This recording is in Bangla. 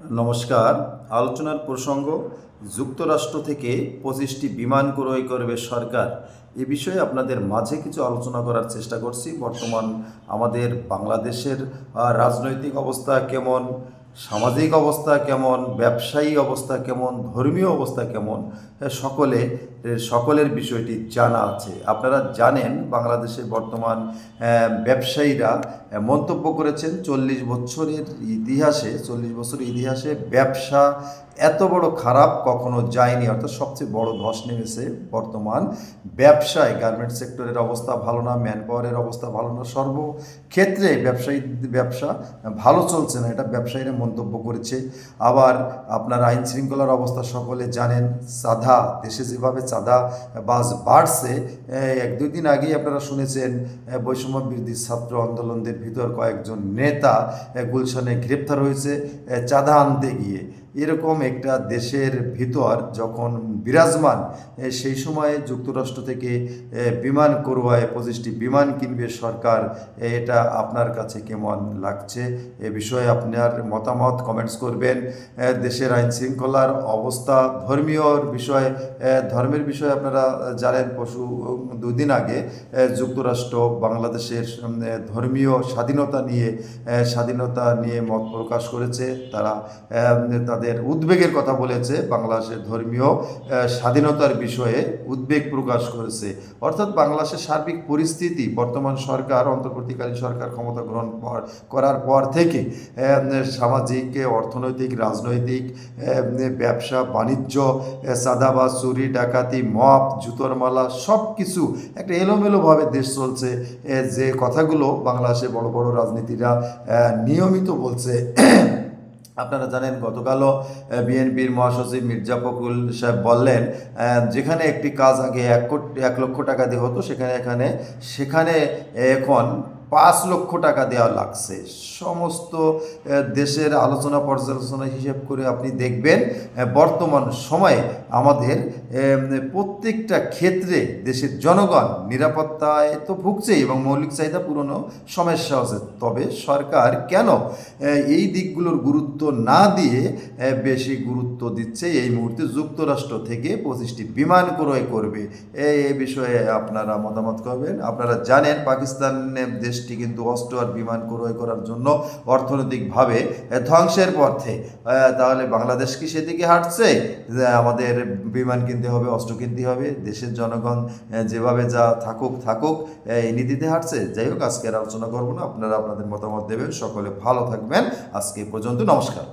নমস্কার। আলোচনার প্রসঙ্গ যুক্তরাষ্ট্র থেকে 25টি বিমান ক্রয় করবে সরকার। এ বিষয়ে আপনাদের মাঝে কিছু আলোচনা করার চেষ্টা করছি। বর্তমান আমাদের বাংলাদেশের রাজনৈতিক অবস্থা কেমন, সামাজিক অবস্থা কেমন, ব্যবসায়ী অবস্থা কেমন, ধর্মীয় অবস্থা কেমন, সকলের বিষয়টি জানা আছে। আপনারা জানেন বাংলাদেশে বর্তমান ব্যবসায়ীরা মন্তব্য করেছেন 40 বছরের ইতিহাসে ব্যবসা এত বড় খারাপ কখনো যায়নি, অর্থাৎ সবচেয়ে বড় ধস নেমেছে বর্তমান ব্যবসায়। গার্মেন্টস সেক্টরের অবস্থা ভালো না, ম্যান পাওয়ারের অবস্থা ভালো না, সর্বক্ষেত্রে ব্যবসা ভালো চলছে না, এটা ব্যবসায়ীরা মন্তব্য করেছে। আবার আপনার আইন শৃঙ্খলার অবস্থা সকলে জানেন। দেশে যেভাবে চাঁদাবাজ বাড়ছে, এক দুই দিন আগেই আপনারা শুনেছেন বৈষম্য বিরোধী ছাত্র আন্দোলনদের ভিতর কয়েকজন নেতা গুলশানে গ্রেপ্তার হয়েছে চাঁদা আনতে গিয়ে। এরকম একটা দেশের ভিতর যখন বিরাজমান, সেই সময়ে যুক্তরাষ্ট্র থেকে বিমান করওয়ায় 25টি বিমান কিনবে সরকার। এটা আপনার কাছে কেমন লাগছে? এ বিষয়ে আপনার মতামত কমেন্টস করবেন। দেশের আইন শৃঙ্খলার অবস্থা, ধর্মের বিষয়ে আপনারা জানেন দুদিন আগে যুক্তরাষ্ট্র বাংলাদেশের ধর্মীয় স্বাধীনতা নিয়ে মত প্রকাশ করেছে। তারা তাদের উদ্বেগের কথা বলেছে, বাংলাদেশের ধর্মীয় স্বাধীনতার বিষয়ে উদ্বেগ প্রকাশ করেছে। অর্থাৎ বাংলাদেশের সার্বিক পরিস্থিতি, বর্তমান সরকার, অন্তর্বর্তীকালীন সরকার ক্ষমতা গ্রহণ করার পর থেকে সামাজিক, অর্থনৈতিক, রাজনৈতিক, ব্যবসা বাণিজ্য, চাঁদাবাজ, চুরি ডাকাতি, মব, জুতোর মালা, সব কিছু একটা এলোমেলোভাবে দেশ চলছে। যে কথাগুলো বাংলাদেশে বড় বড় রাজনীতিরা নিয়মিত বলছে। আপনারা জানেন গতকালও বিএনপির মহাসচিব মির্জা ফখরুল সাহেব বললেন, যেখানে একটি কাজ আগে 1 লক্ষ টাকা দিয়ে হতো, সেখানে এখন 5 লক্ষ টাকা দেওয়া লাগছে। সমস্ত দেশের আলোচনা পর্যালোচনা হিসেব করে আপনি দেখবেন বর্তমান সময়ে আমাদের প্রত্যেকটা ক্ষেত্রে দেশের জনগণ নিরাপত্তায় তো ভুগছে এবং মৌলিক চাহিদা পূরণও সমস্যা আছে। তবে সরকার কেন এই দিকগুলোর গুরুত্ব না দিয়ে বেশি গুরুত্ব দিচ্ছে এই মুহূর্তে যুক্তরাষ্ট্র থেকে 25টি বিমান ক্রয় করবে? এই বিষয়ে আপনারা মতামত করবেন। আপনারা জানেন পাকিস্তানের দেশটি কিন্তু অস্ত্র আর বিমান ক্রয় করার জন্য অর্থনৈতিকভাবে ধ্বংসের পথে। তাহলে বাংলাদেশ কি সেদিকে হাঁটছে যে আমাদের বিমান কিনতে হবে, অস্ত্র কিনতে হবে? দেশের জনগণ যেভাবে যা থাকুক এই নীতিতে হাঁটছে? যাই হোক, আজকে আর আলোচনা করবো না, আপনারা আপনাদের মতামত দেবেন। সকলে ভালো থাকবেন। আজকে পর্যন্ত, নমস্কার।